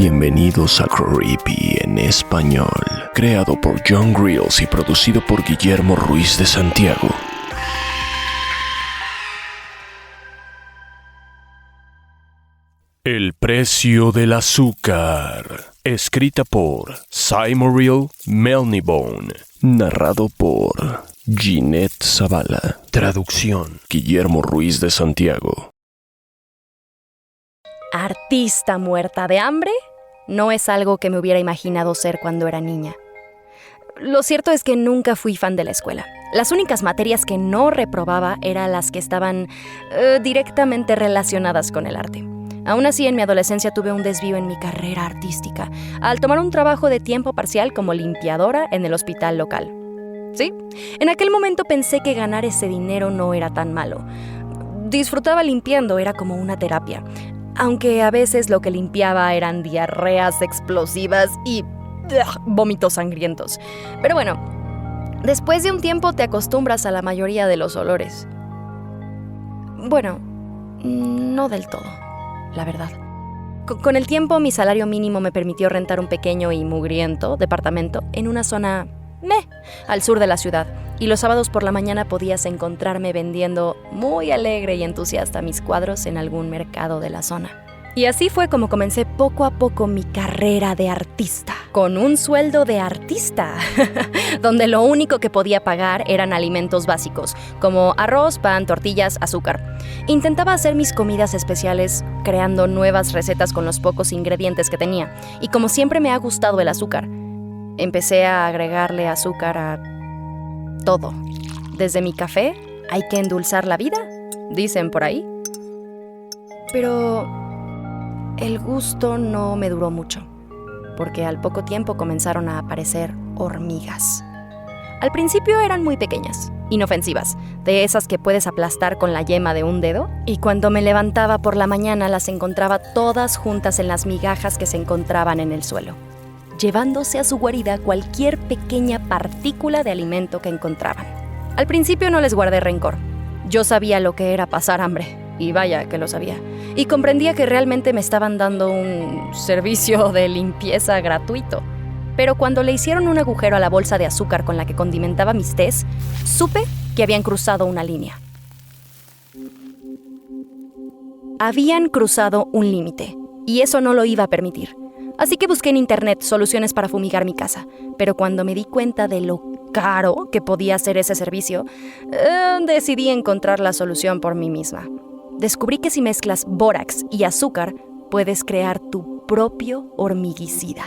Bienvenidos a Creepy en español, creado por John Grills y producido por Guillermo Ruiz de Santiago. El precio del azúcar, escrita por Symoriel Melnibone, narrado por Ginette Zavala, traducción Guillermo Ruiz de Santiago. ¿Artista muerta de hambre? No es algo que me hubiera imaginado ser cuando era niña. Lo cierto es que nunca fui fan de la escuela. Las únicas materias que no reprobaba eran las que estaban directamente relacionadas con el arte. Aún así, en mi adolescencia tuve un desvío en mi carrera artística, al tomar un trabajo de tiempo parcial como limpiadora en el hospital local. Sí, en aquel momento pensé que ganar ese dinero no era tan malo. Disfrutaba limpiando, era como una terapia. Aunque a veces lo que limpiaba eran diarreas explosivas y vómitos sangrientos. Pero bueno, después de un tiempo te acostumbras a la mayoría de los olores. Bueno, no del todo, la verdad. Con el tiempo, mi salario mínimo me permitió rentar un pequeño y mugriento departamento en una zona al sur de la ciudad. Y los sábados por la mañana podías encontrarme vendiendo muy alegre y entusiasta mis cuadros en algún mercado de la zona. Y así fue como comencé poco a poco mi carrera de artista, con un sueldo de artista, donde lo único que podía pagar eran alimentos básicos, como arroz, pan, tortillas, azúcar. Intentaba hacer mis comidas especiales, creando nuevas recetas con los pocos ingredientes que tenía. Y como siempre me ha gustado el azúcar, empecé a agregarle azúcar a todo. Desde mi café, hay que endulzar la vida, dicen por ahí. Pero el gusto no me duró mucho, porque al poco tiempo comenzaron a aparecer hormigas. Al principio eran muy pequeñas, inofensivas, de esas que puedes aplastar con la yema de un dedo, y cuando me levantaba por la mañana las encontraba todas juntas en las migajas que se encontraban en el suelo, llevándose a su guarida cualquier pequeña partícula de alimento que encontraban. Al principio no les guardé rencor. Yo sabía lo que era pasar hambre, y vaya que lo sabía. Y comprendía que realmente me estaban dando un servicio de limpieza gratuito. Pero cuando le hicieron un agujero a la bolsa de azúcar con la que condimentaba mis tés, supe que habían cruzado una línea. Habían cruzado un límite, y eso no lo iba a permitir. Así que busqué en internet soluciones para fumigar mi casa, pero cuando me di cuenta de lo caro que podía ser ese servicio, decidí encontrar la solución por mí misma. Descubrí que si mezclas bórax y azúcar, puedes crear tu propio hormiguicida.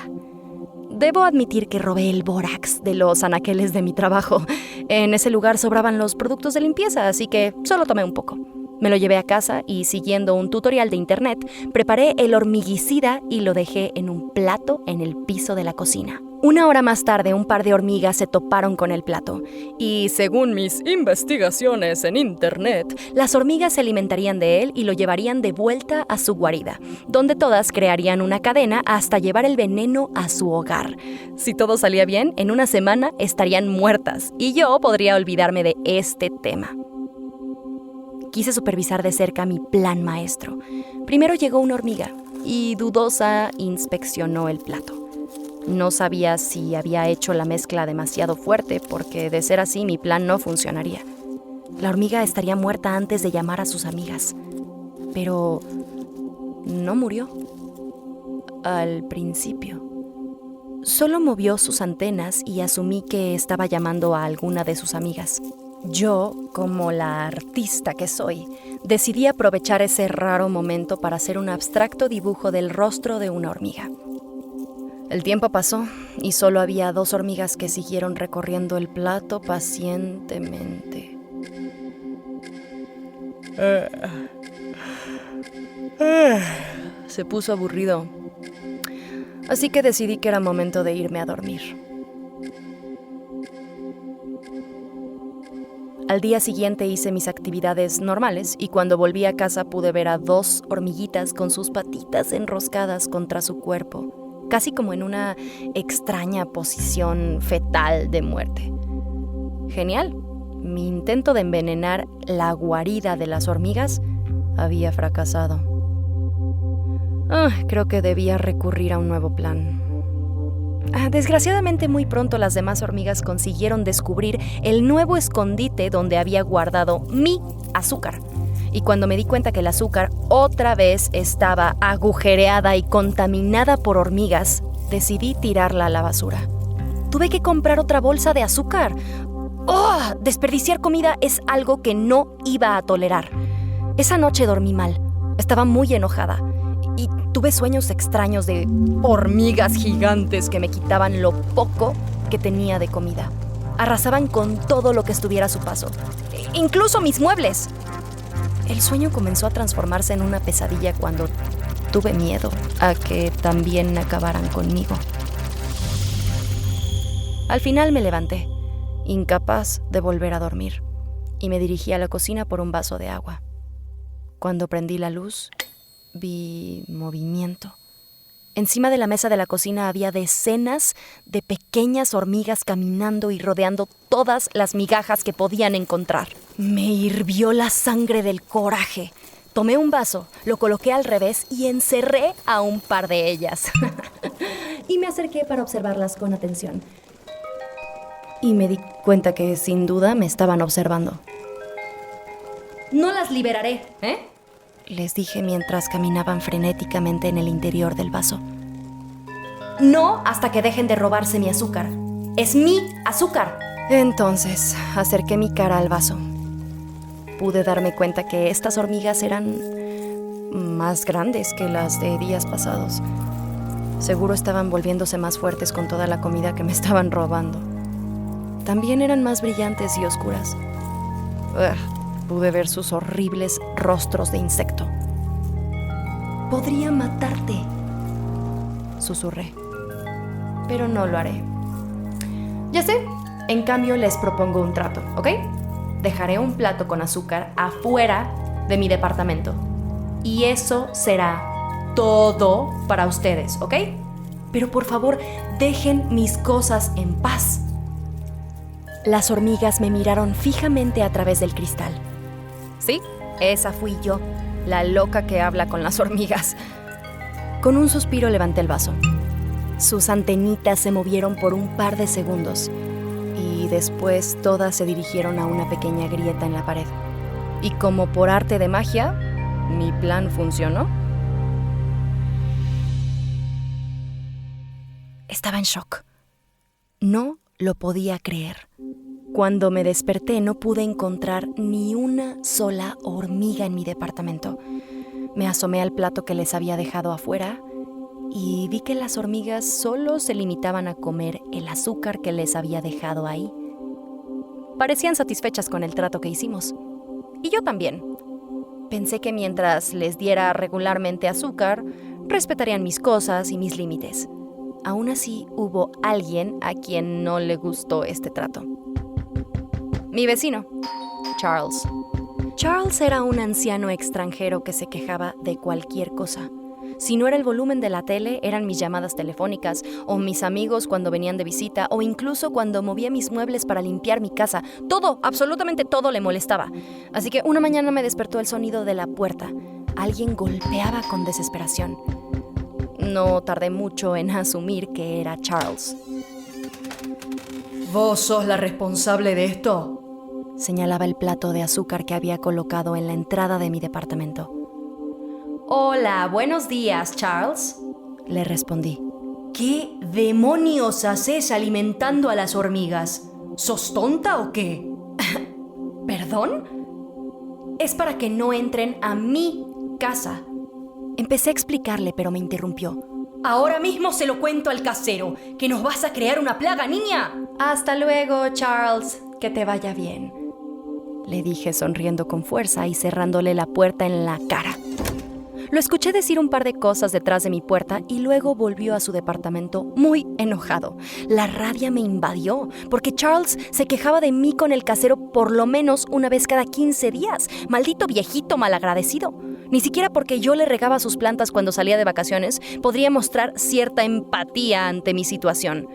Debo admitir que robé el bórax de los anaqueles de mi trabajo. En ese lugar sobraban los productos de limpieza, así que solo tomé un poco. Me lo llevé a casa y, siguiendo un tutorial de internet, preparé el hormiguicida y lo dejé en un plato en el piso de la cocina. Una hora más tarde, un par de hormigas se toparon con el plato. Y según mis investigaciones en internet, las hormigas se alimentarían de él y lo llevarían de vuelta a su guarida, donde todas crearían una cadena hasta llevar el veneno a su hogar. Si todo salía bien, en una semana estarían muertas y yo podría olvidarme de este tema. Quise supervisar de cerca mi plan maestro. Primero llegó una hormiga y, dudosa, inspeccionó el plato. No sabía si había hecho la mezcla demasiado fuerte, porque de ser así mi plan no funcionaría. La hormiga estaría muerta antes de llamar a sus amigas. Pero no murió. Al principio. Solo movió sus antenas y asumí que estaba llamando a alguna de sus amigas. Yo, como la artista que soy, decidí aprovechar ese raro momento para hacer un abstracto dibujo del rostro de una hormiga. El tiempo pasó y solo había 2 hormigas que siguieron recorriendo el plato pacientemente. Se puso aburrido, así que decidí que era momento de irme a dormir. Al día siguiente hice mis actividades normales y cuando volví a casa pude ver a 2 hormiguitas con sus patitas enroscadas contra su cuerpo, casi como en una extraña posición fetal de muerte. Genial. Mi intento de envenenar la guarida de las hormigas había fracasado. Creo que debía recurrir a un nuevo plan. Desgraciadamente, muy pronto las demás hormigas consiguieron descubrir el nuevo escondite donde había guardado mi azúcar. Y cuando me di cuenta que el azúcar otra vez estaba agujereada y contaminada por hormigas, decidí tirarla a la basura. Tuve que comprar otra bolsa de azúcar. Desperdiciar comida es algo que no iba a tolerar. Esa noche dormí mal. Estaba muy enojada. Y tuve sueños extraños de hormigas gigantes que me quitaban lo poco que tenía de comida. Arrasaban con todo lo que estuviera a su paso, incluso mis muebles. El sueño comenzó a transformarse en una pesadilla cuando tuve miedo a que también acabaran conmigo. Al final me levanté, incapaz de volver a dormir, y me dirigí a la cocina por un vaso de agua. Cuando prendí la luz, vi movimiento. Encima de la mesa de la cocina había decenas de pequeñas hormigas caminando y rodeando todas las migajas que podían encontrar. Me hirvió la sangre del coraje. Tomé un vaso, lo coloqué al revés y encerré a un par de ellas. Y me acerqué para observarlas con atención. Y me di cuenta que sin duda me estaban observando. No las liberaré, les dije mientras caminaban frenéticamente en el interior del vaso. No hasta que dejen de robarse mi azúcar. ¡Es mi azúcar! Entonces, acerqué mi cara al vaso. Pude darme cuenta que estas hormigas eran más grandes que las de días pasados. Seguro estaban volviéndose más fuertes con toda la comida que me estaban robando. También eran más brillantes y oscuras. Pude ver sus horribles rostros de insecto. «Podría matarte», susurré. «Pero no lo haré. Ya sé, en cambio les propongo un trato, ¿ok? Dejaré un plato con azúcar afuera de mi departamento. Y eso será todo para ustedes, ¿ok? Pero por favor, dejen mis cosas en paz». Las hormigas me miraron fijamente a través del cristal. Sí, esa fui yo, la loca que habla con las hormigas. Con un suspiro levanté el vaso. Sus antenitas se movieron por un par de segundos y después todas se dirigieron a una pequeña grieta en la pared. Y como por arte de magia, mi plan funcionó. Estaba en shock. No lo podía creer. Cuando me desperté no pude encontrar ni una sola hormiga en mi departamento. Me asomé al plato que les había dejado afuera y vi que las hormigas solo se limitaban a comer el azúcar que les había dejado ahí. Parecían satisfechas con el trato que hicimos. Y yo también. Pensé que mientras les diera regularmente azúcar, respetarían mis cosas y mis límites. Aún así, hubo alguien a quien no le gustó este trato. Mi vecino, Charles. Charles era un anciano extranjero que se quejaba de cualquier cosa. Si no era el volumen de la tele, eran mis llamadas telefónicas, o mis amigos cuando venían de visita, o incluso cuando movía mis muebles para limpiar mi casa. Todo, absolutamente todo le molestaba. Así que una mañana me despertó el sonido de la puerta. Alguien golpeaba con desesperación. No tardé mucho en asumir que era Charles. ¿Vos sos la responsable de esto?, señalaba el plato de azúcar que había colocado en la entrada de mi departamento. «Hola, buenos días, Charles», le respondí. ¿Qué demonios haces alimentando a las hormigas? ¿Sos tonta o qué? ¿Perdón? Es para que no entren a mi casa. Empecé a explicarle, pero me interrumpió. Ahora mismo se lo cuento al casero. ¿Que nos vas a crear una plaga, niña? Hasta luego, Charles. Que te vaya bien, le dije sonriendo con fuerza y cerrándole la puerta en la cara. Lo escuché decir un par de cosas detrás de mi puerta y luego volvió a su departamento muy enojado. La rabia me invadió porque Charles se quejaba de mí con el casero por lo menos una vez cada 15 días. Maldito viejito malagradecido. Ni siquiera porque yo le regaba sus plantas cuando salía de vacaciones podría mostrar cierta empatía ante mi situación.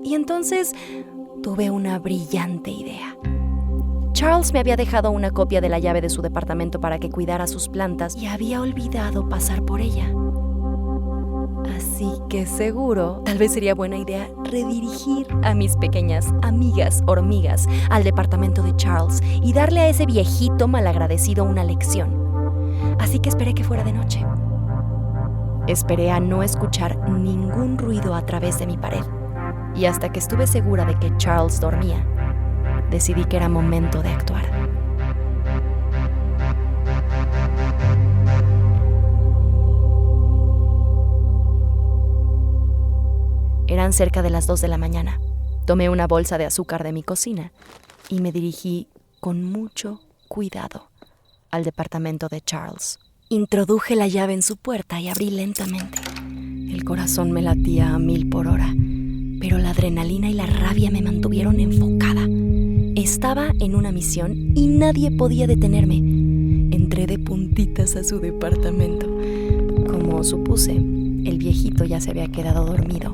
Y entonces tuve una brillante idea. Charles me había dejado una copia de la llave de su departamento para que cuidara sus plantas y había olvidado pasar por ella. Así que seguro, tal vez sería buena idea redirigir a mis pequeñas amigas hormigas al departamento de Charles y darle a ese viejito malagradecido una lección. Así que esperé que fuera de noche. Esperé a no escuchar ningún ruido a través de mi pared. Y hasta que estuve segura de que Charles dormía, decidí que era momento de actuar. Eran cerca de las 2 de la mañana. Tomé una bolsa de azúcar de mi cocina y me dirigí con mucho cuidado al departamento de Charles. Introduje la llave en su puerta y abrí lentamente. El corazón me latía a 1000 por hora, pero la adrenalina y la rabia me mantuvieron enfocada. Estaba en una misión y nadie podía detenerme. Entré de puntitas a su departamento. Como supuse, el viejito ya se había quedado dormido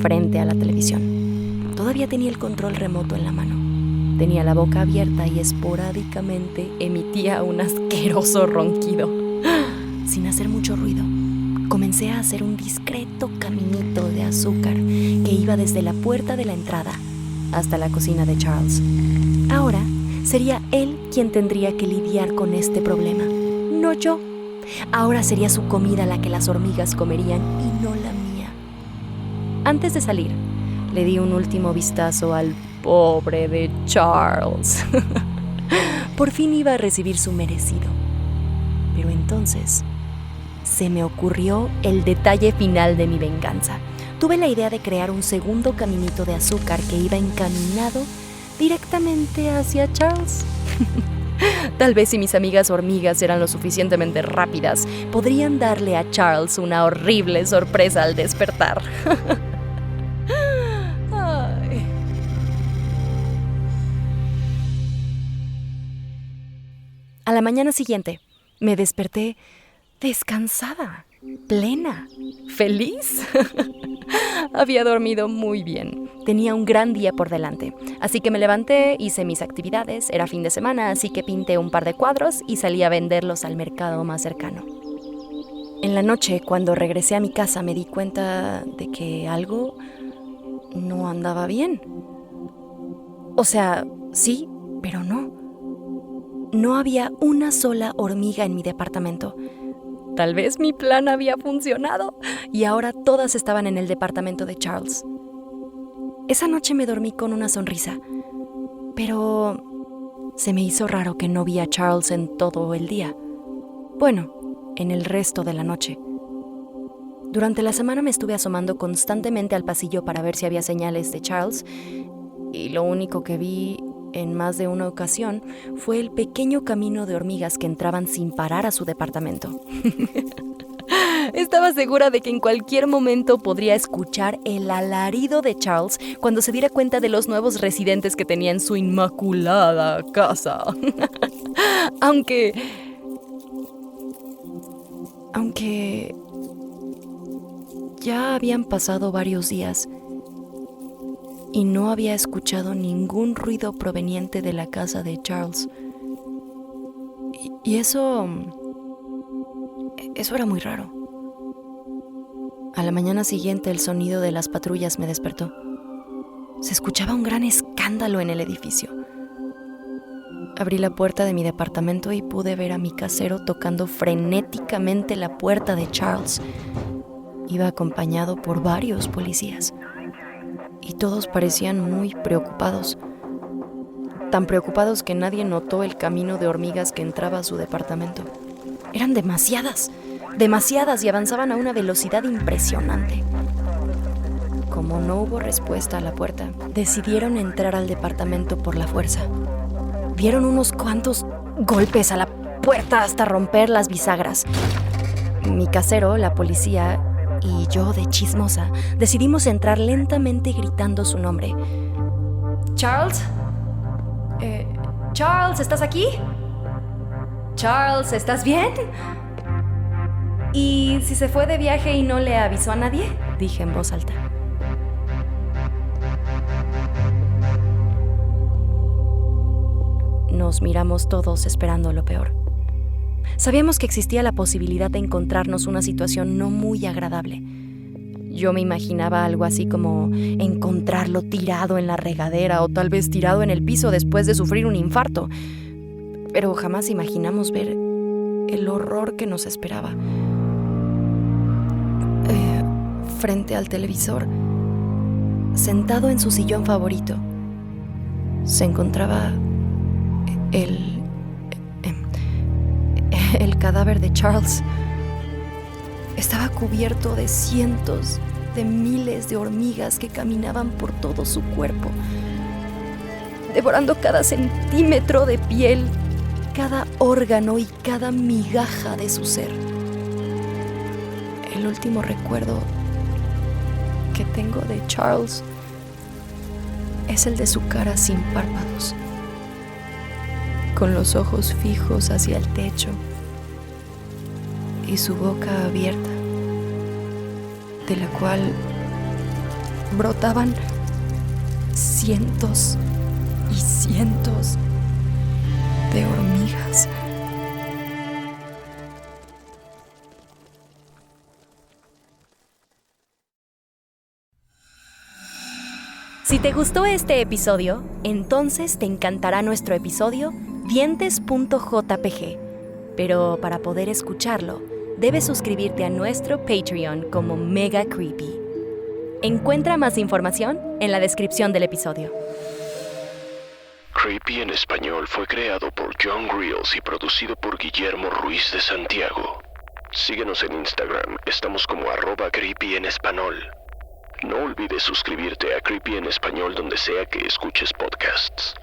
frente a la televisión. Todavía tenía el control remoto en la mano. Tenía la boca abierta y esporádicamente emitía un asqueroso ronquido. Sin hacer mucho ruido, comencé a hacer un discreto caminito de azúcar que iba desde la puerta de la entrada hasta la cocina de Charles. Ahora sería él quien tendría que lidiar con este problema, no yo. Ahora sería su comida la que las hormigas comerían y no la mía. Antes de salir, le di un último vistazo al pobre de Charles. Por fin iba a recibir su merecido. Pero entonces se me ocurrió el detalle final de mi venganza. Tuve la idea de crear un segundo caminito de azúcar que iba encaminado directamente hacia Charles. Tal vez si mis amigas hormigas eran lo suficientemente rápidas, podrían darle a Charles una horrible sorpresa al despertar. Ay. A la mañana siguiente, me desperté descansada, plena, feliz. Había dormido muy bien. Tenía un gran día por delante. Así que me levanté, hice mis actividades. Era fin de semana, así que pinté un par de cuadros y salí a venderlos al mercado más cercano. En la noche, cuando regresé a mi casa, me di cuenta de que algo no andaba bien. O sea, sí, pero no. No había una sola hormiga en mi departamento. Tal vez mi plan había funcionado y ahora todas estaban en el departamento de Charles. Esa noche me dormí con una sonrisa, pero se me hizo raro que no vi a Charles en todo el día. Bueno, en el resto de la noche. Durante la semana me estuve asomando constantemente al pasillo para ver si había señales de Charles y lo único que vi en más de una ocasión fue el pequeño camino de hormigas que entraban sin parar a su departamento. Estaba segura de que en cualquier momento podría escuchar el alarido de Charles cuando se diera cuenta de los nuevos residentes que tenía en su inmaculada casa. Aunque ya habían pasado varios días y no había escuchado ningún ruido proveniente de la casa de Charles. Y eso era muy raro. A la mañana siguiente el sonido de las patrullas me despertó. Se escuchaba un gran escándalo en el edificio. Abrí la puerta de mi departamento y pude ver a mi casero tocando frenéticamente la puerta de Charles. Iba acompañado por varios policías. Y todos parecían muy preocupados. Tan preocupados que nadie notó el camino de hormigas que entraba a su departamento. Eran demasiadas y avanzaban a una velocidad impresionante. Como no hubo respuesta a la puerta, decidieron entrar al departamento por la fuerza. Dieron unos cuantos golpes a la puerta hasta romper las bisagras. Mi casero, la policía y yo, de chismosa, decidimos entrar lentamente gritando su nombre. ¿Charles? ¿Charles, estás aquí? ¿Charles, estás bien? ¿Y si se fue de viaje y no le avisó a nadie? Dije en voz alta. Nos miramos todos esperando lo peor. Sabíamos que existía la posibilidad de encontrarnos una situación no muy agradable. Yo me imaginaba algo así como encontrarlo tirado en la regadera o tal vez tirado en el piso después de sufrir un infarto. Pero jamás imaginamos ver el horror que nos esperaba. Frente al televisor, sentado en su sillón favorito, se encontraba el cadáver de Charles. Estaba cubierto de cientos de miles de hormigas que caminaban por todo su cuerpo, devorando cada centímetro de piel, cada órgano y cada migaja de su ser. El último recuerdo que tengo de Charles es el de su cara sin párpados, con los ojos fijos hacia el techo y su boca abierta, de la cual brotaban cientos y cientos de hormigas. Si te gustó este episodio, entonces te encantará nuestro episodio Dientes.jpg. Pero para poder escucharlo, debes suscribirte a nuestro Patreon como Mega Creepy. Encuentra más información en la descripción del episodio. Creepy en español fue creado por John Grills y producido por Guillermo Ruiz de Santiago. Síguenos en Instagram, estamos como @creepy en español. No olvides suscribirte a Creepy en español donde sea que escuches podcasts.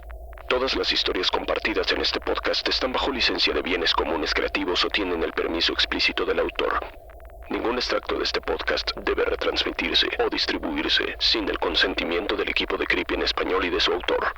Todas las historias compartidas en este podcast están bajo licencia de bienes comunes creativos o tienen el permiso explícito del autor. Ningún extracto de este podcast debe retransmitirse o distribuirse sin el consentimiento del equipo de Creepy en español y de su autor.